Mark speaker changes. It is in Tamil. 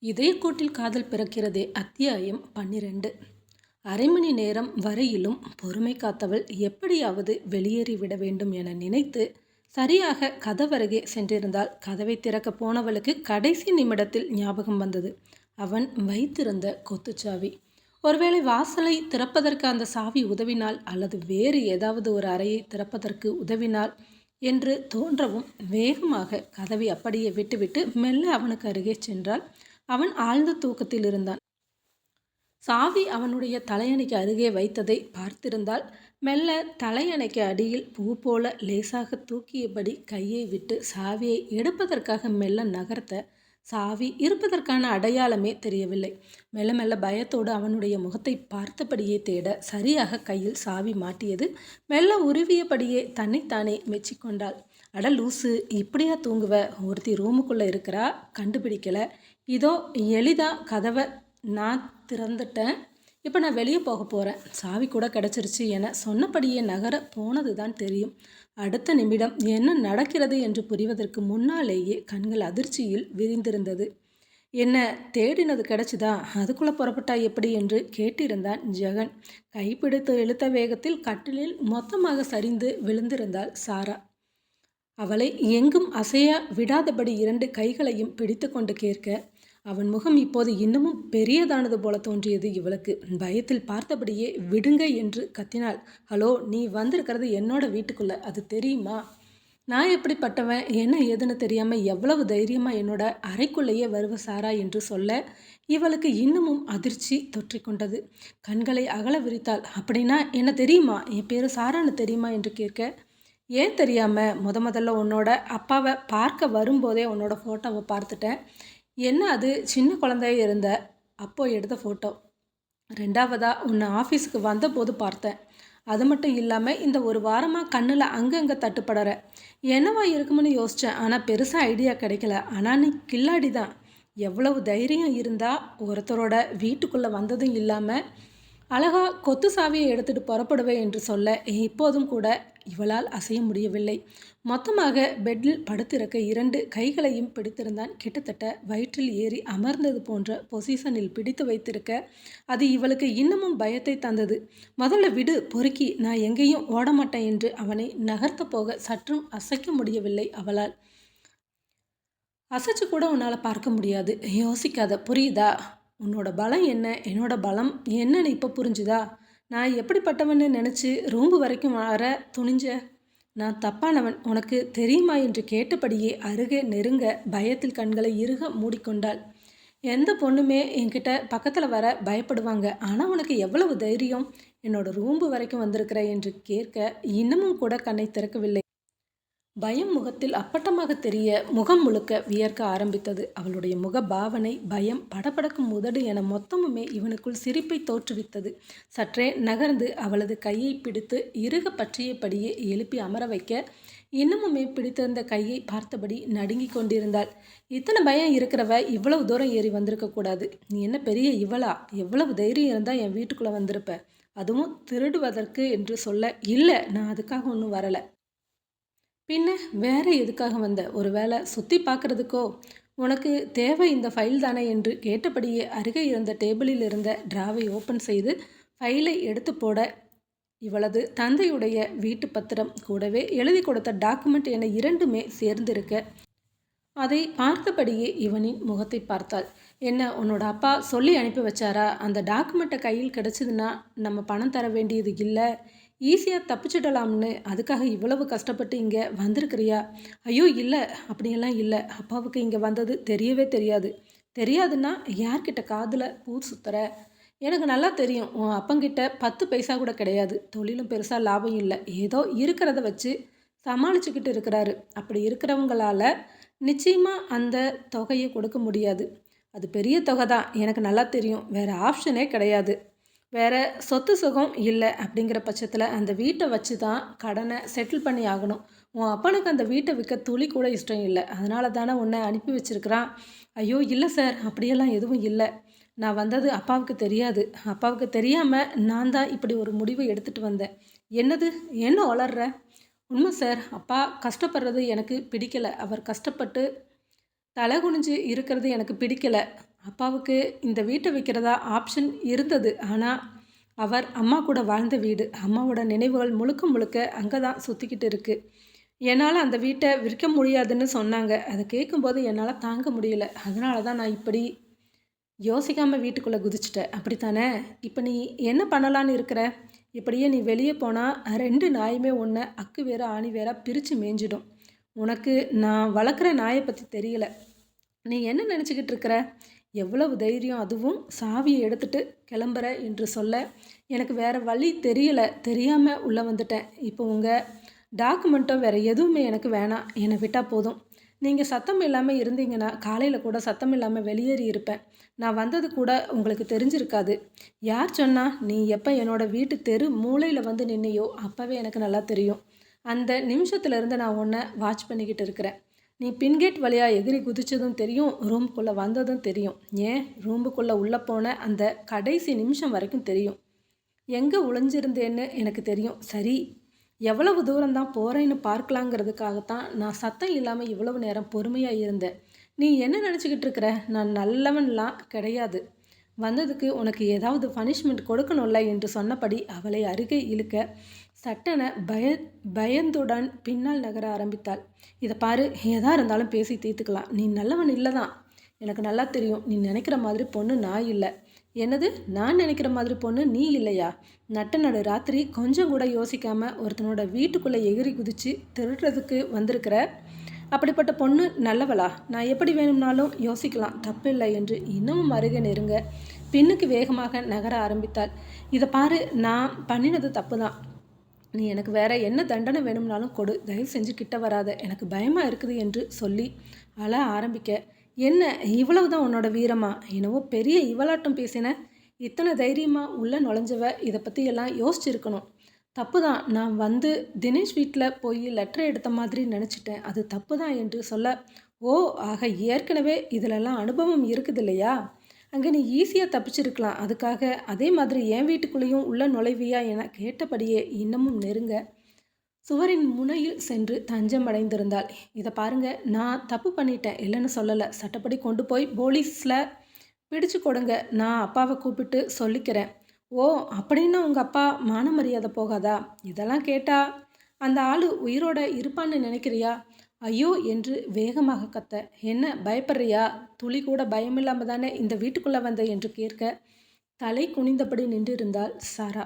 Speaker 1: இதயக்கூட்டில் காதல் பிறக்கிறதே அத்தியாயம் 12. அரை மணி நேரம் வரையிலும் பொறுமை காத்தவள் எப்படியாவது வெளியேறிவிட வேண்டும் என நினைத்து சரியாக கதவருகே சென்றிருந்தால் கதவை திறக்கப் போனவளுக்கு கடைசி நிமிடத்தில் ஞாபகம் வந்தது. அவன் வைத்திருந்த கொத்துச்சாவி. ஒருவேளை வாசலை திறப்பதற்கு அந்த சாவி உதவினால் அல்லது வேறு ஏதாவது ஒரு அறையை திறப்பதற்கு உதவினால் என்று தோன்றவும் வேகமாக கதவை அப்படியே விட்டுவிட்டு மெல்ல அவனுக்கு அருகே சென்றாள். அவன் ஆழ்ந்த தூக்கத்தில் இருந்தான். சாவி அவனுடைய தலையணைக்கு அருகே வைத்ததை பார்த்திருந்தால் மெல்ல தலையணைக்கு அடியில் பூ போல லேசாக தூக்கியபடி கையை விட்டு சாவியை எடுப்பதற்காக மெல்ல நகர்த்த சாவி இருப்பதற்கான அடையாளமே தெரியவில்லை. மெல்ல மெல்ல பயத்தோடு அவனுடைய முகத்தை பார்த்தபடியே தேட சரியாக கையில் சாவி மாட்டியது. மெல்ல உருவியபடியே தன்னைத்தானே மெச்சிக்கொண்டாள். அட லூசு, இப்படியா தூங்குவ? ஒருத்தி ரூமுக்குள்ளே இருக்கிறா, கண்டுபிடிக்கல. இதோ எளிதா கதவை நான் திறந்துட்டேன். இப்போ நான் வெளியே போக போகிறேன். சாவி கூட கிடச்சிருச்சு என சொன்னபடியே நகர போனது தான் தெரியும். அடுத்த நிமிடம் என்ன நடக்கிறது என்று புரிவதற்கு முன்னாலேயே கண்கள் அதிர்ச்சியில் விரிந்திருந்தது. என்ன தேடினது கிடைச்சுதா? அதுக்குள்ளே புறப்பட்டா எப்படி என்று கேட்டிருந்தான் ஜெகன். கைப்பிடித்து இழுத்த வேகத்தில் கட்டிலில் மொத்தமாக சரிந்து விழுந்திருந்தாள் சாரா. அவளை எங்கும் அசைய விடாதபடி 2 கைகளையும் பிடித்து கொண்டு கேட்க அவன் முகம் இப்போது இன்னமும் பெரியதானது போல தோன்றியது இவளுக்கு. பயத்தில் பார்த்தபடியே விடுங்க என்று கத்தினாள். ஹலோ, நீ வந்திருக்கிறது என்னோட வீட்டுக்குள்ள, அது தெரியுமா? நான் எப்படிப்பட்டவன் என்ன ஏதுன்னு தெரியாமல் எவ்வளவு தைரியமாக என்னோட அறைக்குள்ளேயே வருவ சாரா என்று சொல்ல இவளுக்கு இன்னமும் அதிர்ச்சி தொற்றிக்கொண்டது. கண்களை அகல விரித்தாள். அப்படின்னா என்ன தெரியுமா? என் பேர் சாரான்னு தெரியுமா என்று கேட்க, ஏன் தெரியாமல்? முதல்ல உன்னோட அப்பாவை பார்க்க வரும்போதே உன்னோட ஃபோட்டோவை பார்த்துட்டேன். என்ன அது சின்ன குழந்தைய இருந்த அப்போ எடுத்த ஃபோட்டோ. ரெண்டாவதாக உன்னை ஆஃபீஸுக்கு வந்தபோது பார்த்தேன். அது மட்டும் இல்லாமல் இந்த ஒரு வாரமாக கண்ணில் அங்கங்கே தட்டுப்படற. என்னவா இருக்கும்னு யோசித்தேன், ஆனால் பெருசாக ஐடியா கிடைக்கல. ஆனால் நீ கில்லாடி தான். எவ்வளவு தைரியம் இருந்தால் ஒருத்தரோட வீட்டுக்குள்ளே வந்ததும் இல்லாமல் அழகா கொத்து சாவியை எடுத்துகிட்டு புறப்படுவேன் என்று சொல்ல இப்போதும் கூட இவளால் அசைய முடியவில்லை. மொத்தமாக பெட்டில் படுத்திருக்க 2 கைகளையும் பிடித்திருந்தான். கிட்டத்தட்ட வயிற்றில் ஏறி அமர்ந்தது போன்ற பொசிஷனில் பிடித்து வைத்திருக்க அது இவளுக்கு இன்னமும் பயத்தை தந்தது. முதல்ல விடு பொறுக்கி, நான் எங்கேயும் ஓடமாட்டேன் என்று அவனை நகர்த்த போக சற்றும் அசைக்க முடியவில்லை அவளால். அசைச்சு கூட உன்னால் பார்க்க முடியாது. யோசிக்காத, புரியுதா? உன்னோட பலம் என்ன, என்னோட பலம் என்னன்னு இப்போ புரிஞ்சுதா? நான் எப்படிப்பட்டவன்னு நினச்சி ரூம்பு வரைக்கும் வர துணிஞ்ச? நான் தப்பானவன் உனக்கு தெரியுமா என்று கேட்டபடியே அருகே நெருங்க பயத்தில் கண்களை இறுக மூடிக்கொண்டாள். எந்த பொண்ணுமே என்கிட்ட பக்கத்தில் வர பயப்படுவாங்க. ஆனால் உனக்கு எவ்வளவு தைரியம் என்னோட ரூம்பு வரைக்கும் வந்திருக்கிற என்று கேட்க இன்னமும் கூட கண்ணை திறக்கவில்லை. பயம் முகத்தில் அப்பட்டமாக தெரிய முகம் முழுக்க வியர்க்க ஆரம்பித்தது. அவளுடைய முக பாவனை, பயம், படபடக்கும் உதடு என மொத்தமுமே இவனுக்குள் சிரிப்பை தோற்றுவித்தது. சற்றே நகர்ந்து அவளது கையை பிடித்து இறுக பற்றியபடியே எழுப்பி அமர வைக்க இன்னமுமே பிடித்திருந்த கையை பார்த்தபடி நடுங்கி கொண்டிருந்தாள். இத்தனை பயம் இருக்கிறவ இவ்வளவு தூரம் ஏறி வந்திருக்கக்கூடாது. நீ என்ன பெரிய இவளா? எவ்வளவு தைரியம் இருந்தால் என் வீட்டுக்குள்ளே வந்திருப்ப, அதுவும் திருடுவதற்கு என்று சொல்ல. இல்லை, நான் அதுக்காக ஒன்றும் வரலை. பின்ன வேற எதுக்காக வந்த? ஒரு வேளை சுற்றி பார்க்குறதுக்கோ? உனக்கு தேவை இந்த ஃபைல் தானே என்று கேட்டபடியே அருகே இருந்த டேபிளில் இருந்த டிராவை ஓப்பன் செய்து ஃபைலை எடுத்து போட இவளது தந்தையுடைய வீட்டு பத்திரம் கூடவே எழுதி கொடுத்த டாக்குமெண்ட் என 2மே சேர்ந்திருக்க அதை பார்த்தபடியே இவனின் முகத்தை பார்த்தாள். என்ன, உன்னோட அப்பா சொல்லி அனுப்பி வச்சாரா? அந்த டாக்குமெண்ட்டை கையில் கிடச்சிதுன்னா நம்ம பணம் தர வேண்டியது இல்லை, ஈஸியாக தப்பிச்சிடலாம்னு அதுக்காக இவ்வளவு கஷ்டப்பட்டு இங்கே வந்திருக்கிறியா? ஐயோ இல்லை, அப்படியெல்லாம் இல்லை. அப்பாவுக்கு இங்கே வந்தது தெரியவே தெரியாது. தெரியாதுன்னா யார்கிட்ட காதில் பூ சுத்துற? எனக்கு நல்லா தெரியும். உன் அப்பங்கிட்ட 10 பைசா கூட கிடையாது. தொழிலும் பெருசாக லாபம் இல்லை. ஏதோ இருக்கிறத வச்சு சமாளிச்சுக்கிட்டு இருக்கிறாரு. அப்படி இருக்கிறவங்களால நிச்சயமாக அந்த தொகையை கொடுக்க முடியாது. அது பெரிய தொகை தான், எனக்கு நல்லா தெரியும். வேறு ஆப்ஷனே கிடையாது. வேறு சொத்து சுகம் இல்லை. அப்படிங்கிற பட்சத்தில் அந்த வீட்டை வச்சு தான் கடனை செட்டில் பண்ணி ஆகணும். உன் அப்பனுக்கு அந்த வீட்டை விற்க துளி கூட இஷ்டம் இல்லை. அதனால தானே உன்னை அனுப்பி வச்சிருக்கிறான். ஐயோ இல்லை சார், அப்படியெல்லாம் எதுவும் இல்லை. நான் வந்தது அப்பாவுக்கு தெரியாது. அப்பாவுக்கு தெரியாமல் நான் தான் இப்படி ஒரு முடிவை எடுத்துகிட்டு வந்தேன். என்னது, என்ன வளர்ற? உண்மை சார், அப்பா கஷ்டப்படுறது எனக்கு பிடிக்கலை. அவர் கஷ்டப்பட்டு தலை குனிஞ்சு இருக்கிறது எனக்கு பிடிக்கலை. அப்பாவுக்கு இந்த வீட்டை விற்கிறதா ஆப்ஷன் இருந்தது. ஆனால் அவர் அம்மா கூட வாழ்ந்த வீடு. அம்மாவோட நினைவுகள் முழுக்க முழுக்க அங்கே தான் சுற்றிக்கிட்டு இருக்குது. என்னால் அந்த வீட்டை விற்க முடியாதுன்னு சொன்னாங்க. அதை கேட்கும்போது என்னால் தாங்க முடியல. அதனால தான் நான் இப்படி யோசிக்காமல் வீட்டுக்குள்ளே குதிச்சிட்டேன். அப்படித்தானே? இப்போ நீ என்ன பண்ணலான்னு இருக்கிற? இப்படியே நீ வெளியே போனால் 2 நாயுமே ஒன்றை அக்கு வேற ஆணி வேற பிரித்து மேய்ஞ்சிடும். உனக்கு நான் வளர்க்குற நாயை பற்றி தெரியல. நீ என்ன நினச்சிக்கிட்டு இருக்கிற? எவ்வளவு தைரியம்! அதுவும் சாவியை எடுத்துட்டு கிளம்புற என்று சொல்ல எனக்கு வேறு வழி தெரியல. தெரியாமல் உள்ளே வந்துட்டேன். இப்போ உங்கள் டாக்குமெண்ட்டோ வேறு எதுவுமே எனக்கு வேணாம். என்னை விட்டால் போதும். நீங்கள் சத்தம் இல்லாமல் இருந்தீங்கன்னா காலையில் கூட சத்தம் இல்லாமல் வெளியேறி இருப்பேன். நான் வந்தது கூட உங்களுக்கு தெரிஞ்சிருக்காது. யார் சொன்னா? நீ எப்போ என்னோடய வீட்டு தெரு மூலையில் வந்து நின்னையோ அப்போவே எனக்கு நல்லா தெரியும். அந்த நிமிஷத்துலேருந்து நான் உன்னை வாட்ச் பண்ணிக்கிட்டு இருக்கிறேன். நீ பின்கேட் வழியாக எகிரி குதிச்சதும் தெரியும், ரூமுக்குள்ளே வந்ததும் தெரியும். ஏன் ரூமுக்குள்ளே உள்ளே போன அந்த கடைசி நிமிஷம் வரைக்கும் தெரியும். எங்கே ஒளிஞ்சிருந்தேன்னு எனக்கு தெரியும். சரி, எவ்வளவு தூரம்தான் போகிறேன்னு பார்க்கலாங்கிறதுக்காகத்தான் நான் சத்தம் இல்லாமல் இவ்வளவு நேரம் பொறுமையாக இருந்தேன். நீ என்ன நினச்சிக்கிட்டு இருக்கிற? நான் நல்லவன்லாம் கிடையாது. வந்ததுக்கு உனக்கு ஏதாவது பனிஷ்மெண்ட் கொடுக்கணும்ல என்று சொன்னபடி அவளை அருகே இழுக்க சட்டென பயந்துடன் பின்னால் நகர ஆரம்பித்தாள். இதை பாரு, எதா இருந்தாலும் பேசி தீர்த்துக்கலாம். நீ நல்லவன் இல்லை தான். எனக்கு நல்லா தெரியும். நீ நினைக்கிற மாதிரி பொண்ணு நான் இல்லை. என்னது? நான் நினைக்கிற மாதிரி பொண்ணு நீ இல்லையா? நட்ட நடு ராத்திரி கொஞ்சம் கூட யோசிக்காமல் ஒருத்தனோட வீட்டுக்குள்ளே எகிரி குதித்து திருடுறதுக்கு வந்திருக்கிற அப்படிப்பட்ட பொண்ணு நல்லவளா? நான் எப்படி வேணும்னாலும் யோசிக்கலாம், தப்பில்லை என்று இன்னமும் அருகே நெருங்க பின்னுக்கு வேகமாக நகர ஆரம்பித்தாள். இதை பாரு, நான் பண்ணினது தப்பு தான். நீ எனக்கு வேற என்ன தண்டனை வேணும்னாலும் கொடு. தயவு செஞ்சு கிட்ட வராத, எனக்கு பயமாக இருக்குது என்று சொல்லி அழ ஆரம்பிக்க, என்ன இவ்வளவு தான் உன்னோட வீரமா? என்னவோ பெரிய இவளாட்டம் பேசின. இத்தனை தைரியமாக உள்ளே நுழைஞ்சவ இதை பற்றியெல்லாம் யோசிச்சிருக்கணும். தப்பு தான். நான் வந்து தினேஷ் வீட்டில் போய் லெட்டர் எடுத்த மாதிரி நினச்சிட்டேன். அது தப்பு தான் என்று சொல்ல, ஓ, ஆக ஏற்கனவே இதிலெல்லாம் அனுபவம் இருக்குது இல்லையா? அங்கே நீ ஈஸியாக தப்பிச்சிருக்கலாம். அதுக்காக அதே மாதிரி என் வீட்டுக்குள்ளேயும் உள்ள நுழைவியா என கேட்டபடியே இன்னமும் நெருங்க சுவரின் முனையில் சென்று தஞ்சம் அடைந்திருந்தாள். இதை பாருங்க, நான் தப்பு பண்ணிட்டேன், இல்லைன்னு சொல்லலை. சட்டப்படி கொண்டு போய் போலீஸில் பிடிச்சு கொடுங்க. நான் அப்பாவை கூப்பிட்டு சொல்லிக்கிறேன். ஓ, அப்படின்னா உங்கள் அப்பா மான மரியாதை போகாதா? இதெல்லாம் கேட்டால் அந்த ஆள் உயிரோட இருப்பான்னு நினைக்கிறியா? ஐயோ என்று வேகமாக கத்த, என்ன பயப்படுறியா? துளி கூட பயமில்லாமல் தானே இந்த வீட்டுக்குள்ளே வந்த என்று கேட்க தலை குனிந்தபடி நின்றிருந்தாள் சாரா.